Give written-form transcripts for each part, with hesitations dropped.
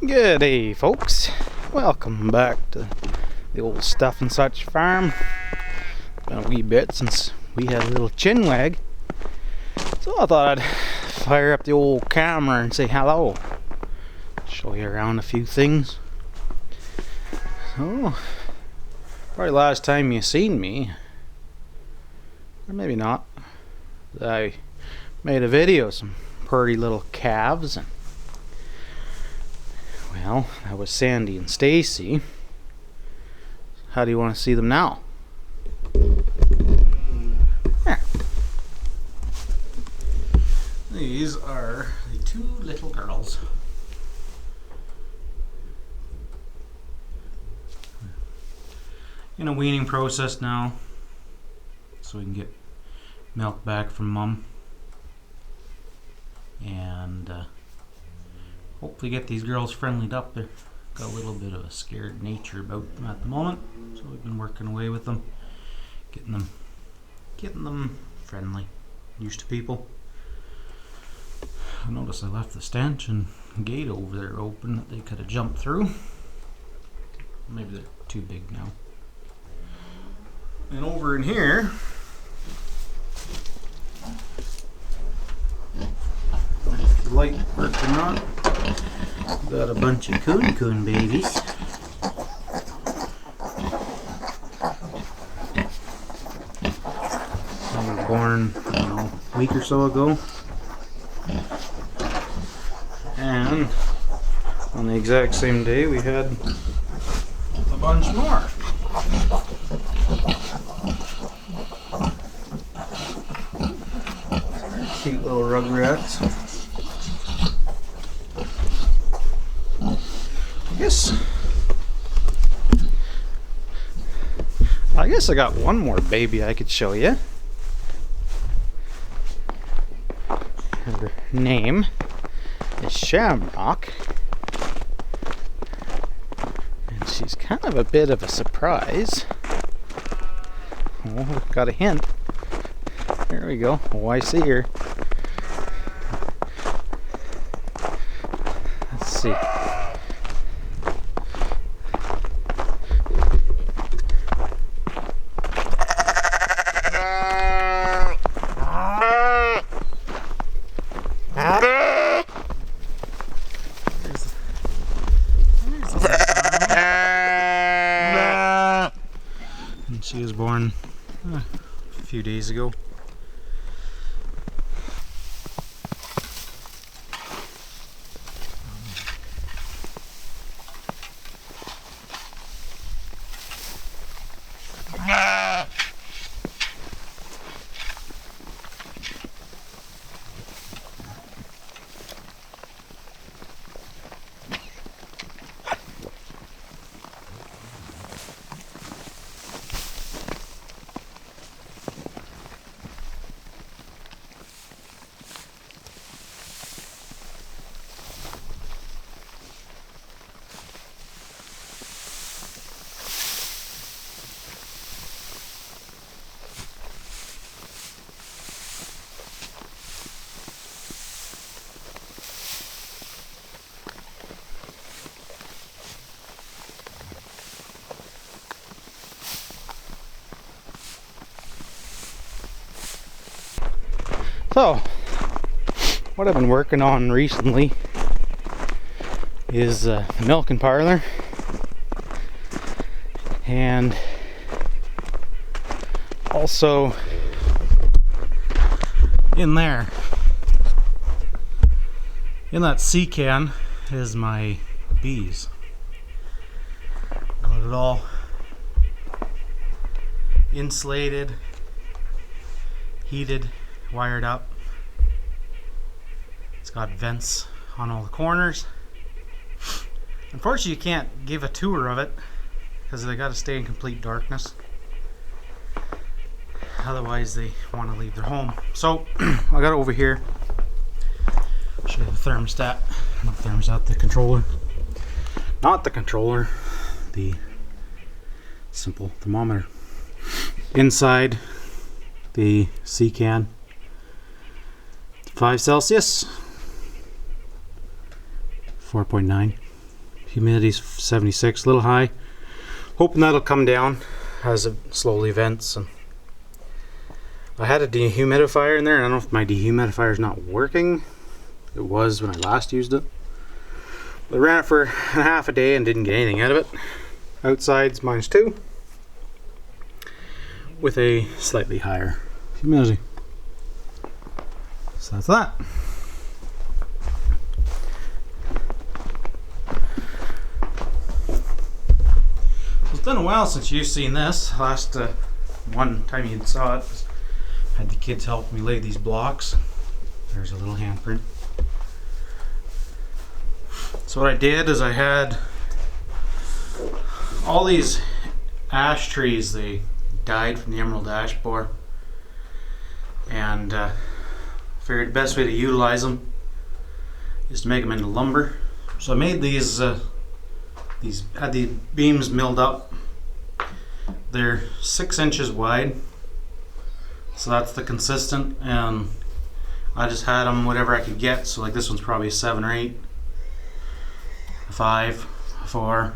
Good day, folks. Welcome back to the old Stuff and Such farm. Been a wee bit since we had a little chinwag, so I thought I'd fire up the old camera and say hello. Show you around a few things. So, probably last time you seen me, or maybe not, I made a video of some pretty little calves, and well, that was Sandy and Stacy. How do you want to see them now? There. These are the two little girls. In a weaning process now, so we can get milk back from Mom, and hopefully get these girls friendlied up. They've got a little bit of a scared nature about them at the moment, so we've been working away with them, getting them friendly, used to people. I noticed I left the stanchion gate over there open that they could have jumped through. Maybe they're too big now. And over in here, the light working on, got a bunch of coon babies. They were born, a week or so ago. And on the exact same day, we had a bunch more. Cute little rugrats. I guess I got one more baby I could show you. Her name is Shamrock, and she's kind of a bit of a surprise. Oh, got a hint. There we go. Oh, I see her. Let's see. And she was born a few days ago. So, what I've been working on recently is the milk and parlor, and also in there, in that sea can, is my bees. Got it all insulated, heated, wired up. It's got vents on all the corners. Unfortunately, you can't give a tour of it because they got to stay in complete darkness. Otherwise, they want to leave their home. So I got it over here. I'll show you the thermostat. Not thermostat, the controller. Not the controller, the simple thermometer. Inside the sea can, 5 Celsius, 4.9. Humidity's 76, a little high. Hoping that'll come down as it slowly vents. And I had a dehumidifier in there, and I don't know if my dehumidifier is not working. It was when I last used it. But I ran it for half a day and didn't get anything out of it. Outside's -2 with a slightly higher humidity. So that's that. It's been a while since you've seen this. Last one time you saw it, I had the kids help me lay these blocks. There's a little handprint. So what I did is I had all these ash trees. They died from the emerald ash borer, and figured the best way to utilize them is to make them into lumber. So I made these had the beams milled up. They're 6 inches wide, so that's the consistent, and I just had them whatever I could get. So like this one's probably a 7 or 8, a 5, a 4,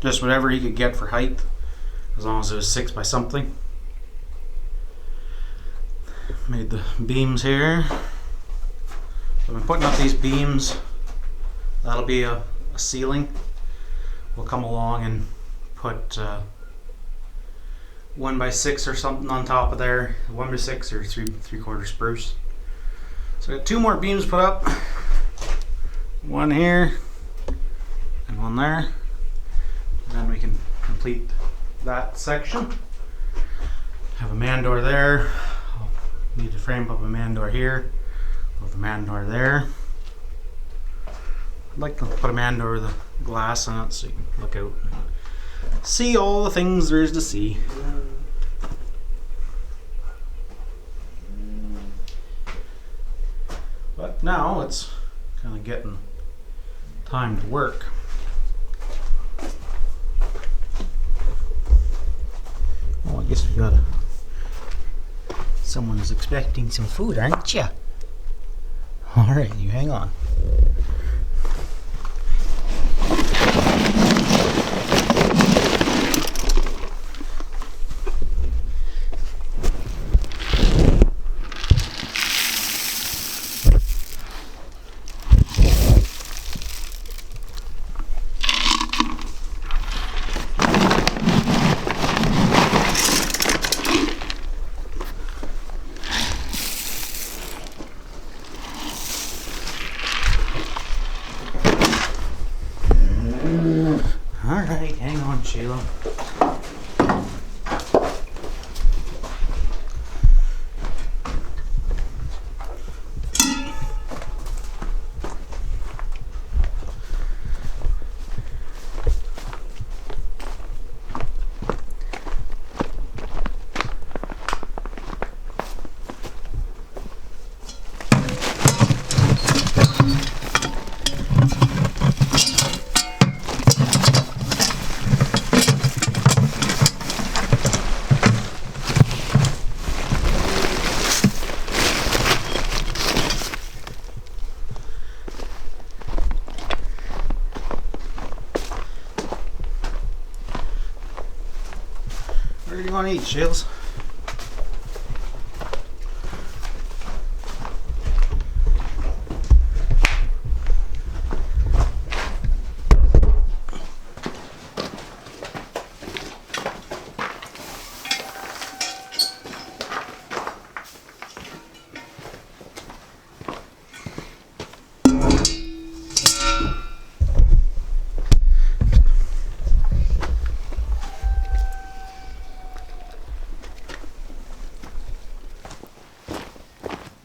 just whatever he could get for height, as long as it was 6 by something. Made the beams here. So I'm putting up these beams. That'll be a ceiling. We'll come along and put 1 by 6 or something on top of there. 1 by 6 or 3/4 spruce. So I got 2 more beams put up. One here and one there. And then we can complete that section. Have a man door there. I'll need to frame up a man door here. With a man door there. I'd like to put a man door with a glass on it so you can look out and see all the things there is to see. But now it's kind of getting time to work. Well, I guess we got someone is expecting some food, aren't you? All right, you hang on. Alright, hang on, Sheila. Where do you want to eat, Shields?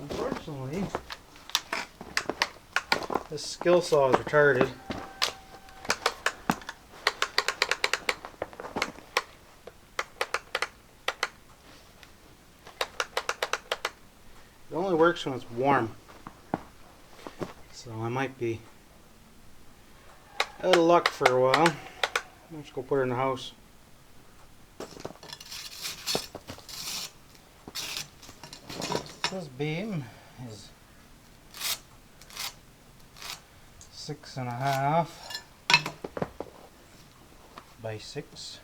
Unfortunately, this skill saw is retarded. It only works when it's warm, so I might be out of luck for a while. Let's go put her in the house. This beam is 6.5. by 6.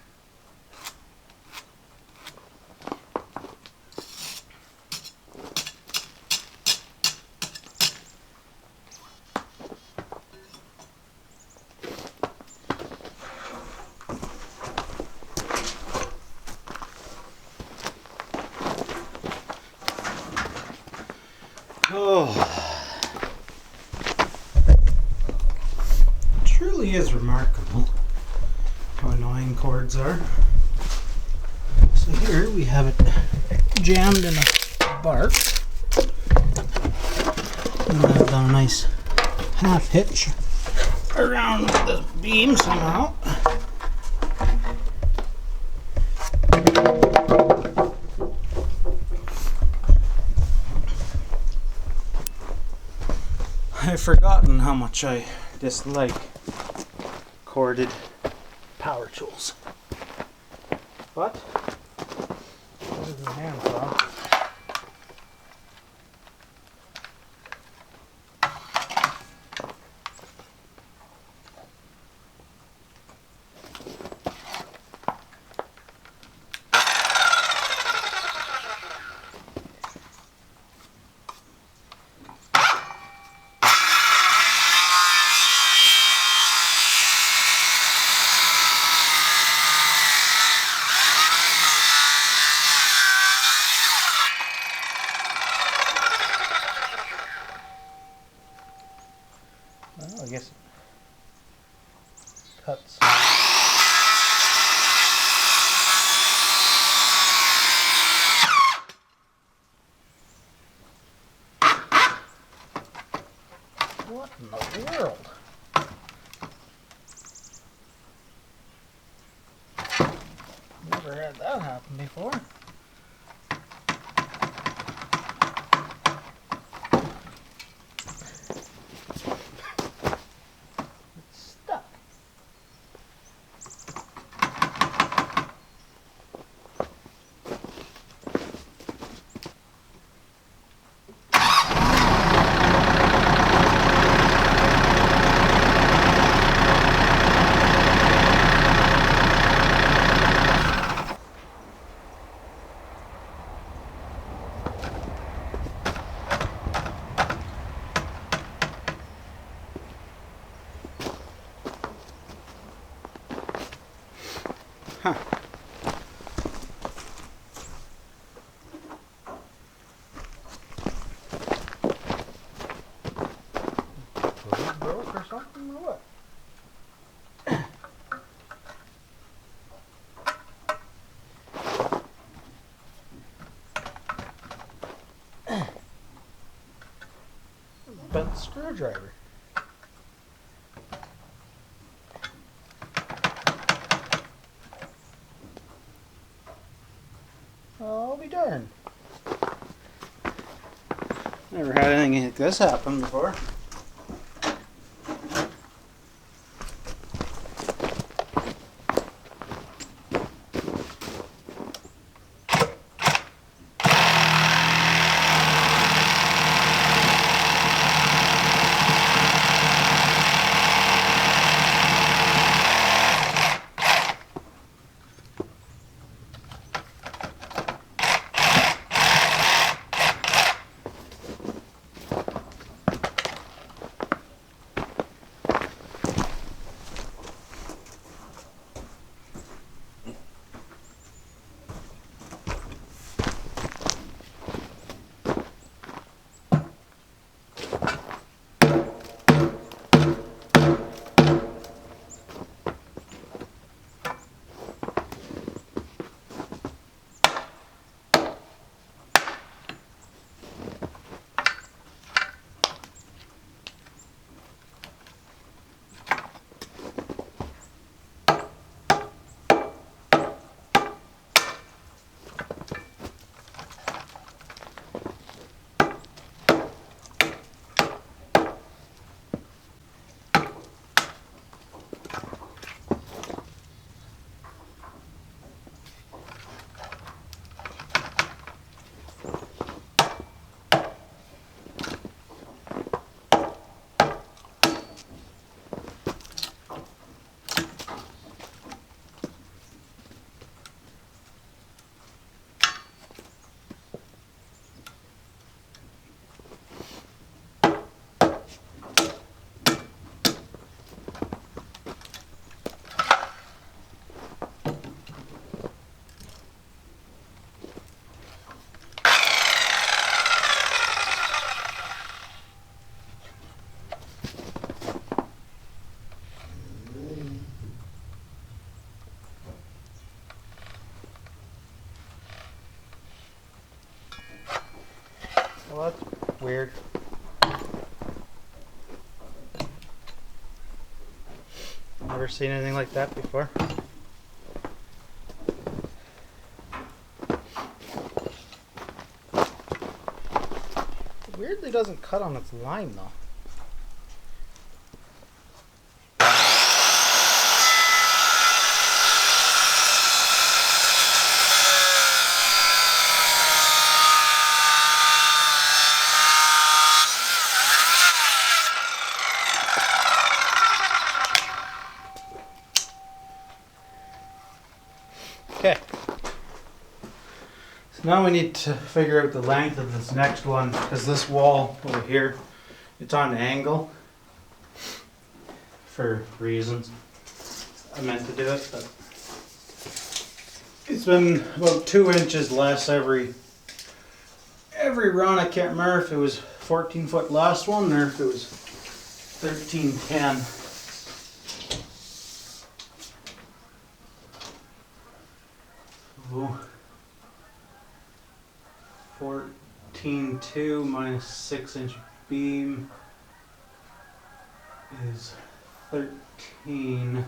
Oh, it truly is remarkable how annoying cords are. So here we have it jammed in a bark, and I've done a nice half hitch around the beam somehow. I've forgotten how much I dislike corded power tools. But this is a handsaw. Well, I guess it cuts. What in the world? Never had that happen before. Huh. Was it broke or something or what? Bent screwdriver. I'll be darned. Never had anything like this happen before. Well, that's weird. Never seen anything like that before. It weirdly doesn't cut on its line though. Okay, so now we need to figure out the length of this next one, because this wall over here, it's on an angle for reasons. I meant to do it, but it's been about 2 inches less every run. I can't remember if it was 14-foot last one or if it was 1310. So 14.2 minus 6-inch beam is 13.8.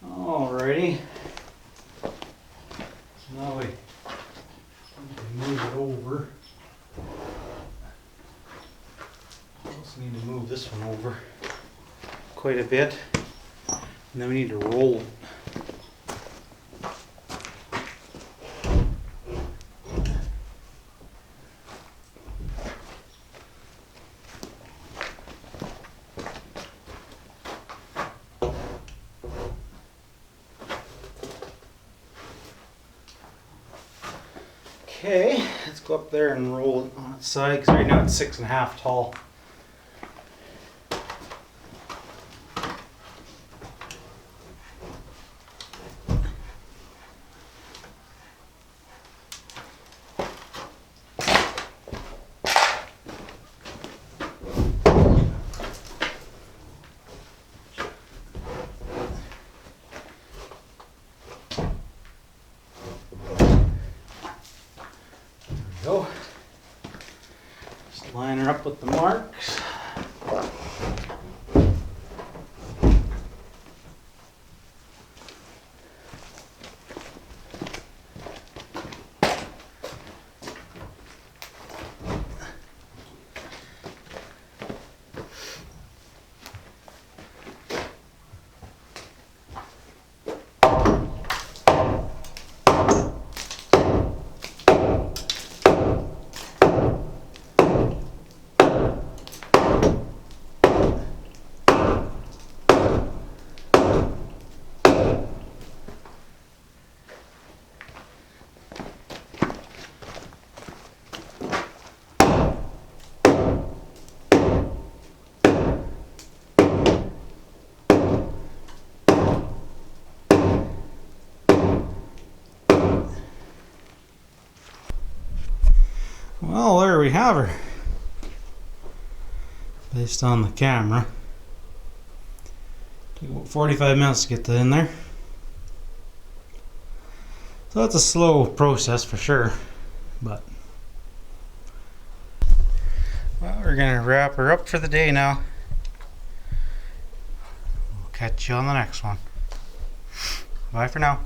Alrighty. Now we move it over. Also need to move this one over quite a bit. And then we need to roll it. Okay, let's go up there and roll it on its side, because right now it's 6.5 tall. up with the marks. Well, there we have her. Based on the camera. Took about 45 minutes to get that in there. So that's a slow process for sure. But well, we're gonna wrap her up for the day now. We'll catch you on the next one. Bye for now.